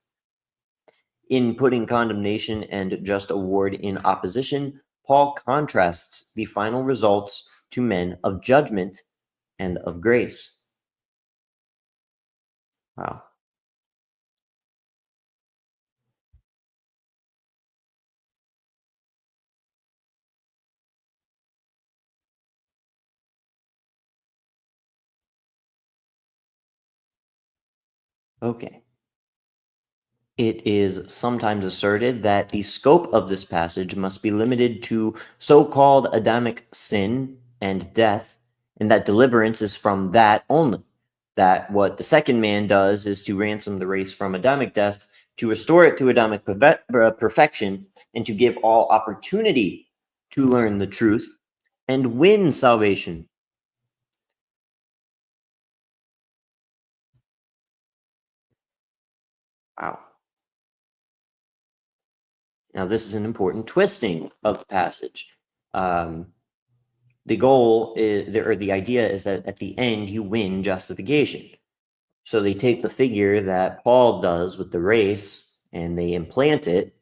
In putting condemnation and just award in opposition, Paul contrasts the final results to men of judgment and of grace. Wow. Okay. It is sometimes asserted that the scope of this passage must be limited to so-called Adamic sin and death, and that deliverance is from that only. That what the second man does is to ransom the race from Adamic death, to restore it to Adamic perfection, and to give all opportunity to learn the truth and win salvation. Wow. Now, this is an important twisting of the passage. The goal is, or the idea is that at the end you win justification. So they take the figure that Paul does with the race and they implant it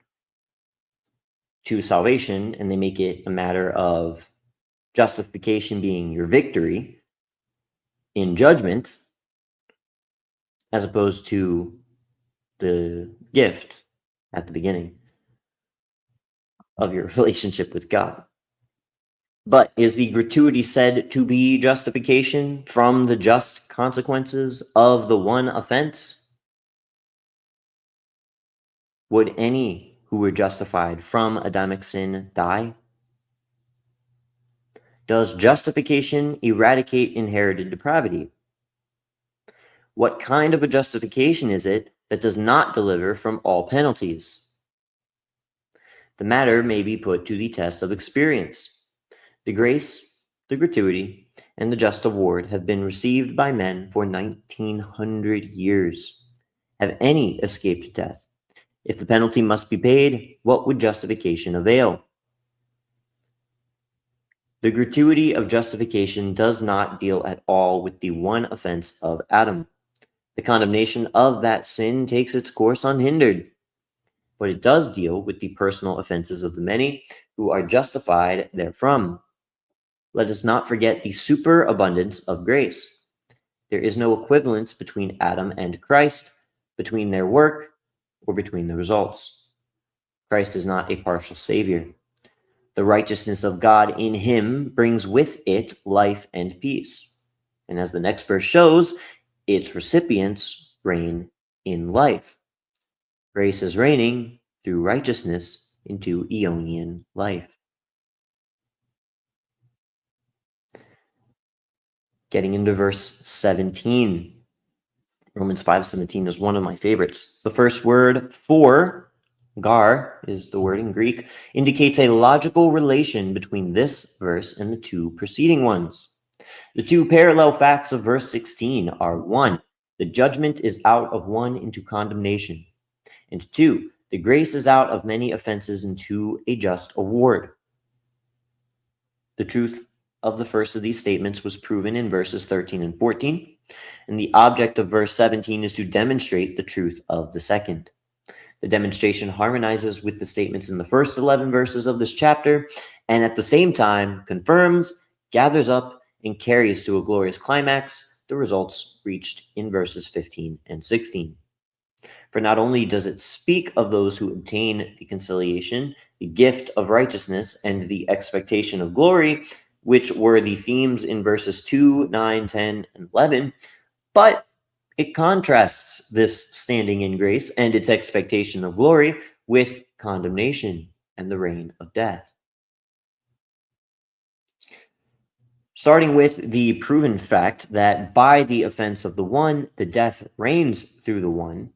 to salvation, and they make it a matter of justification being your victory in judgment, as opposed to the gift at the beginning of your relationship with God. But is the gratuity said to be justification from the just consequences of the one offense? Would any who were justified from Adamic sin die? Does justification eradicate inherited depravity? What kind of a justification is it that does not deliver from all penalties? The matter may be put to the test of experience. The grace, the gratuity, and the just award have been received by men for 1900 years. Have any escaped death? If the penalty must be paid, what would justification avail? The gratuity of justification does not deal at all with the one offense of Adam. The condemnation of that sin takes its course unhindered, but it does deal with the personal offenses of the many who are justified therefrom. let us not forget the superabundance of grace. There is no equivalence between Adam and Christ, between their work, or between the results. Christ is not a partial savior. The righteousness of God in him brings with it life and peace. And as the next verse shows, its recipients reign in life. Grace is reigning through righteousness into Aeonian life. Getting into verse 17. Romans 5:17 is one of my favorites. The first word for, gar is the word in Greek, indicates a logical relation between this verse and the two preceding ones. The two parallel facts of verse 16 are: 1, the judgment is out of one into condemnation, and 2, the grace is out of many offenses into a just award. The truth of the first of these statements was proven in verses 13 and 14, and the object of verse 17 is to demonstrate the truth of the second. The demonstration harmonizes with the statements in the first 11 verses of this chapter, and at the same time confirms, gathers up, and carries to a glorious climax the results reached in verses 15 and 16. For not only does it speak of those who obtain the conciliation, the gift of righteousness, and the expectation of glory, which were the themes in verses 2, 9, 10, and 11, but it contrasts this standing in grace and its expectation of glory with condemnation and the reign of death. Starting with the proven fact that by the offense of the one, the death reigns through the one,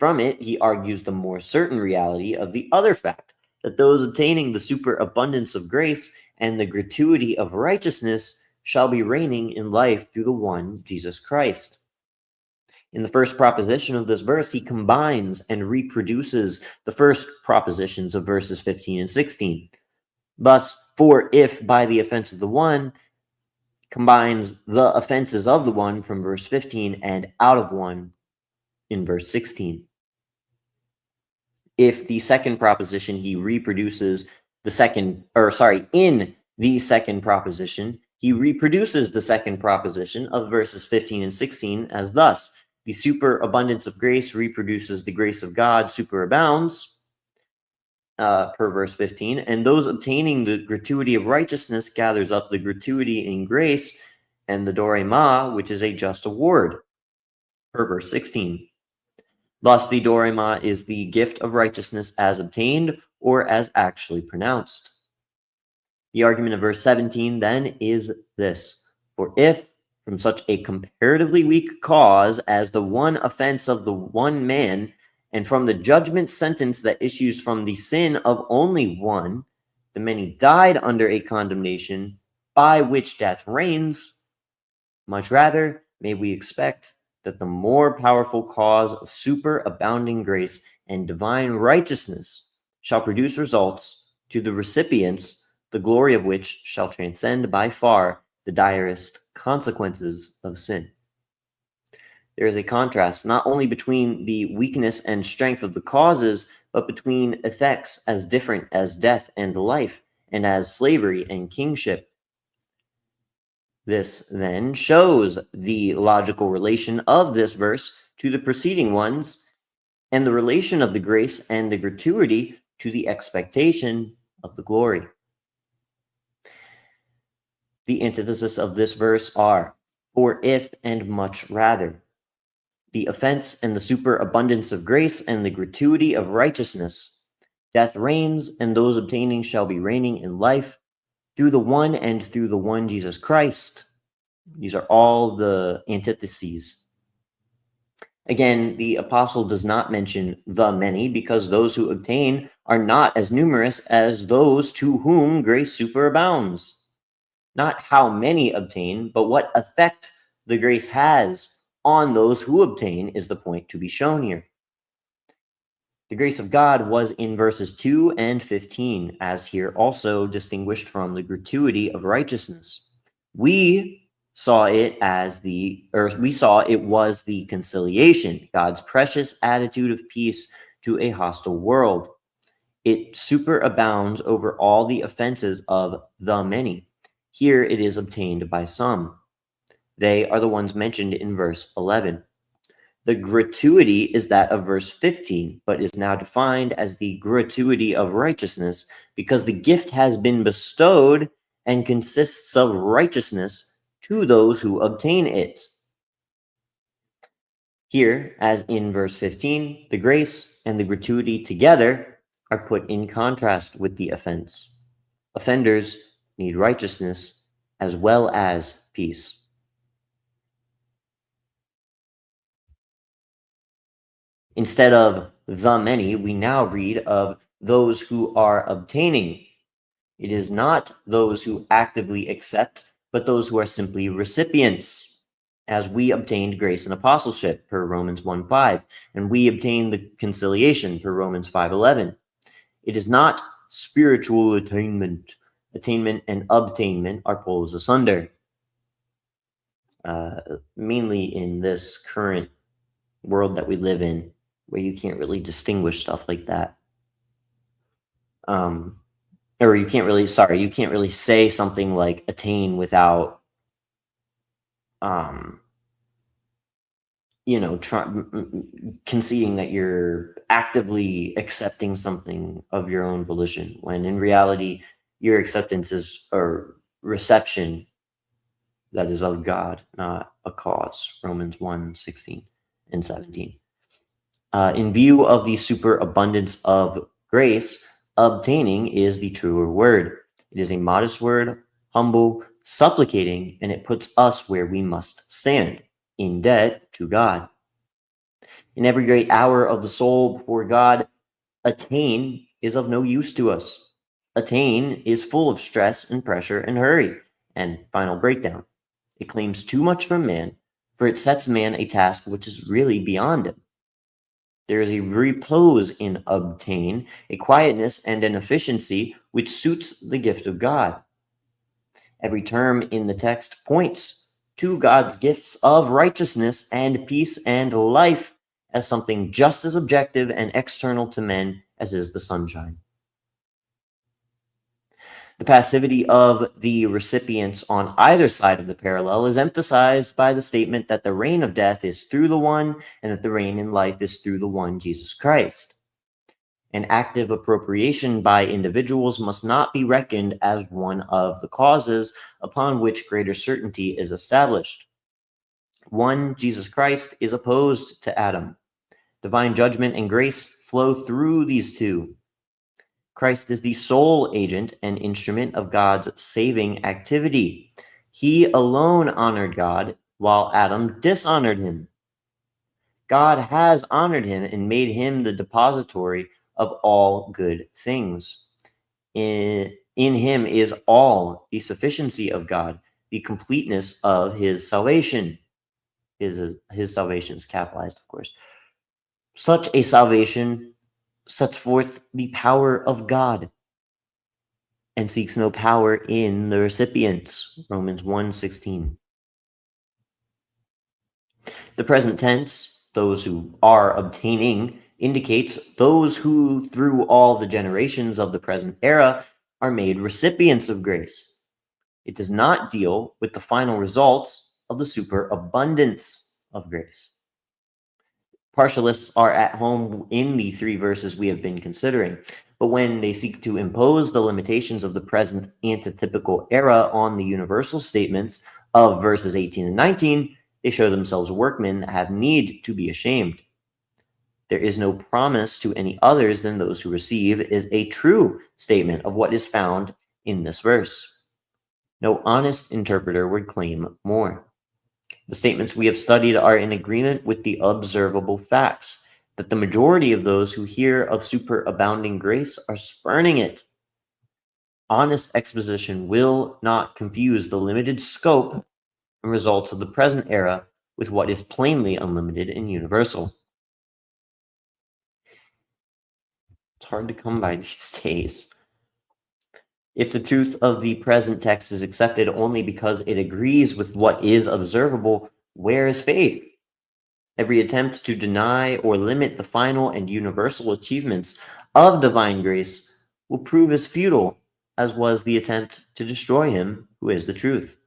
from it he argues the more certain reality of the other fact, that those obtaining the superabundance of grace and the gratuity of righteousness shall be reigning in life through the one, Jesus Christ. In the first proposition of this verse, he combines and reproduces the first propositions of verses 15 and 16. Thus, for if by the offense of the one combines the offenses of the one from verse 15 and out of one in verse 16. If the second proposition he reproduces the second, in the second proposition, he reproduces the second proposition of verses 15 and 16 as thus: the superabundance of grace reproduces the grace of God superabounds, per verse 15, and those obtaining the gratuity of righteousness gathers up the gratuity in grace and the dorema, which is a just award, per verse 16. Thus, the dorema is the gift of righteousness as obtained or as actually pronounced. The argument of verse 17 then is this: for if from such a comparatively weak cause as the one offense of the one man, and from the judgment sentence that issues from the sin of only one, the many died under a condemnation by which death reigns, much rather may we expect that the more powerful cause of superabounding grace and divine righteousness shall produce results to the recipients, the glory of which shall transcend by far the direst consequences of sin. There is a contrast not only between the weakness and strength of the causes, but between effects as different as death and life, and as slavery and kingship. This then shows the logical relation of this verse to the preceding ones, and the relation of the grace and the gratuity to the expectation of the glory. The antithesis of this verse are: for if and much rather. The offense and the superabundance of grace and the gratuity of righteousness. Death reigns, and those obtaining shall be reigning in life through the one and through the one Jesus Christ. These are all the antitheses. Again, the apostle does not mention the many, because those who obtain are not as numerous as those to whom grace superabounds. Not how many obtain, but what effect the grace has on those who obtain is the point to be shown here. The grace of God was in verses 2 and 15, as here also distinguished from the gratuity of righteousness. We saw it was the conciliation, God's precious attitude of peace to a hostile world. It superabounds over all the offenses of the many. Here it is obtained by some. They are the ones mentioned in verse 11. The gratuity is that of verse 15, but is now defined as the gratuity of righteousness because the gift has been bestowed and consists of righteousness to those who obtain it. Here, as in verse 15, the grace and the gratuity together are put in contrast with the offense. Offenders need righteousness as well as peace. Instead of the many, we now read of those who are obtaining. It is not those who actively accept, but those who are simply recipients, as we obtained grace and apostleship per Romans 1:5, and we obtained the conciliation per Romans 5:11. It is not spiritual attainment. Attainment and obtainment are poles asunder. Mainly in this current world that we live in, where you can't really distinguish stuff like that. Or you can't really say something like attain without, conceding that you're actively accepting something of your own volition, when in reality, your acceptance is a reception that is of God, not a cause. Romans 1:16 and 17. In view of the superabundance of grace, obtaining is the truer word. It is a modest word, humble, supplicating, and it puts us where we must stand, in debt to God. In every great hour of the soul before God, attain is of no use to us. Attain is full of stress and pressure and hurry and final breakdown. It claims too much from man, for it sets man a task which is really beyond him. There is a repose in obtain, a quietness and an efficiency which suits the gift of God. Every term in the text points to God's gifts of righteousness and peace and life as something just as objective and external to men as is the sunshine. The passivity of the recipients on either side of the parallel is emphasized by the statement that the reign of death is through the one, and that the reign in life is through the one, Jesus Christ. An active appropriation by individuals must not be reckoned as one of the causes upon which greater certainty is established. One, Jesus Christ, is opposed to Adam. Divine judgment and grace flow through these two. Christ is the sole agent and instrument of God's saving activity. He alone honored God, while Adam dishonored him. God has honored him and made him the depository of all good things. In him is all the sufficiency of God, the completeness of his salvation. His salvation is capitalized, of course. Such a salvation sets forth the power of God and seeks no power in the recipients. Romans 1:16. The present tense, those who are obtaining, indicates those who, through all the generations of the present era, are made recipients of grace. It does not deal with the final results of the superabundance of grace. Partialists are at home in the three verses we have been considering, but when they seek to impose the limitations of the present antitypical era on the universal statements of verses 18 and 19, they show themselves workmen that have need to be ashamed. There is no promise to any others than those who receive is a true statement of what is found in this verse. No honest interpreter would claim more. The statements we have studied are in agreement with the observable facts that the majority of those who hear of superabounding grace are spurning it. Honest exposition will not confuse the limited scope and results of the present era with what is plainly unlimited and universal. It's hard to come by these days. If the truth of the present text is accepted only because it agrees with what is observable, where is faith? Every attempt to deny or limit the final and universal achievements of divine grace will prove as futile as was the attempt to destroy him who is the truth.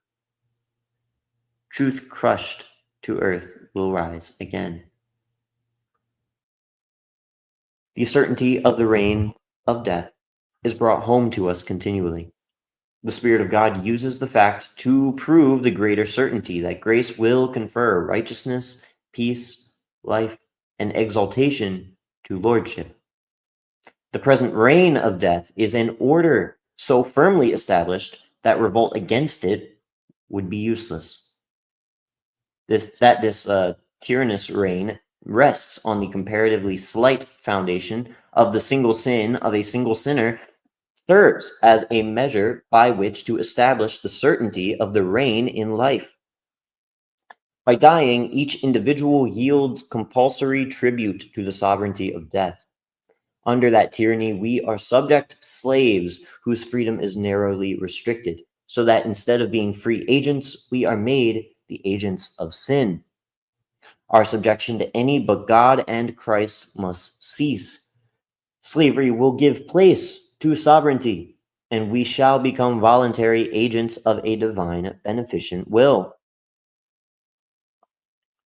Truth crushed to earth will rise again. The certainty of the reign of death is brought home to us continually. The Spirit of God uses the fact to prove the greater certainty that grace will confer righteousness, peace, life, and exaltation to lordship. The present reign of death is an order so firmly established that revolt against it would be useless. This tyrannous reign rests on the comparatively slight foundation of the single sin of a single sinner serves as a measure by which to establish the certainty of the reign in life. By dying, each individual yields compulsory tribute to the sovereignty of death. Under that tyranny, we are subject slaves whose freedom is narrowly restricted, so that instead of being free agents, we are made the agents of sin. Our subjection to any but God and Christ must cease. Slavery will give place to sovereignty, and we shall become voluntary agents of a divine beneficent will.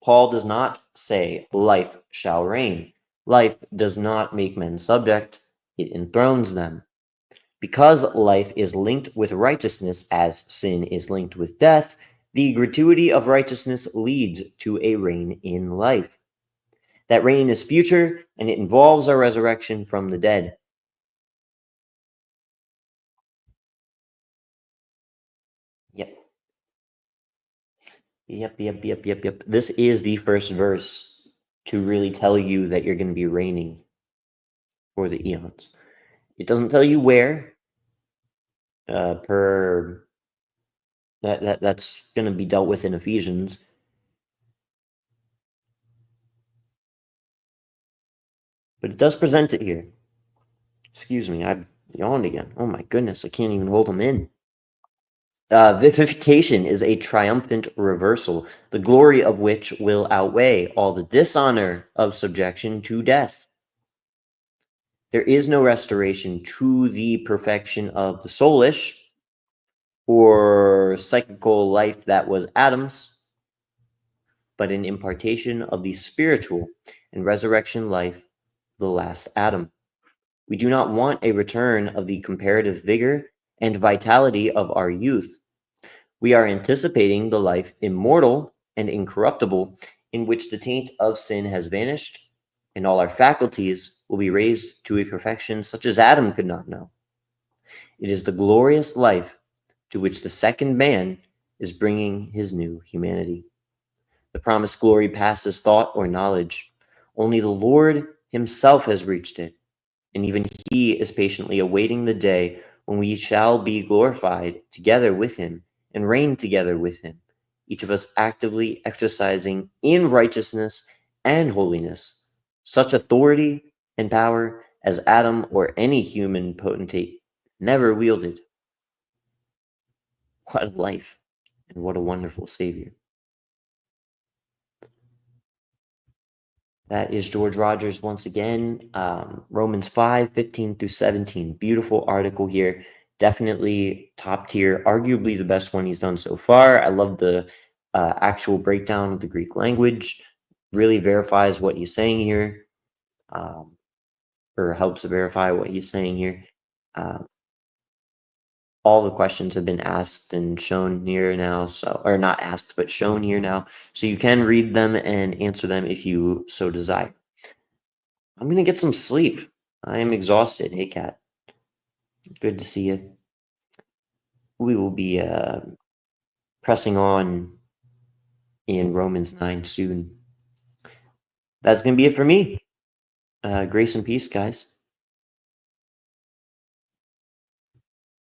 Paul does not say life shall reign. Life does not make men subject, it enthrones them. Because life is linked with righteousness as sin is linked with death, the gratuity of righteousness leads to a reign in life. That reign is future, and it involves our resurrection from the dead. Yep. Yep. This is the first verse to really tell you that you're going to be reigning for the eons. It doesn't tell you where. That's going to be dealt with in Ephesians. But it does present it here. Excuse me, I've yawned again. Oh my goodness, I can't even hold them in. Vivification is a triumphant reversal, the glory of which will outweigh all the dishonor of subjection to death. There is no restoration to the perfection of the soulish or psychical life that was Adam's, but an impartation of the spiritual and resurrection life of the last Adam. We do not want a return of the comparative vigor and vitality of our youth. We are anticipating the life immortal and incorruptible in which the taint of sin has vanished, and all our faculties will be raised to a perfection such as Adam could not know. It is the glorious life to which the second man is bringing his new humanity. The promised glory passes thought or knowledge. Only the Lord himself has reached it, and even he is patiently awaiting the day when we shall be glorified together with him and reign together with him, each of us actively exercising in righteousness and holiness such authority and power as Adam or any human potentate never wielded. What a life, and what a wonderful Savior. That is George Rogers once again. Romans 5:15-17. Beautiful article here. Definitely top tier, arguably the best one he's done so far. I love the actual breakdown of the Greek language. Really verifies what he's saying here, or helps to verify what he's saying here. All the questions have been asked and shown here now, or not asked, but shown here now. So you can read them and answer them if you so desire. I'm going to get some sleep. I am exhausted. Hey, Kat. Good to see you. We will be pressing on in Romans 9 soon. That's going to be it for me. Grace and peace, guys.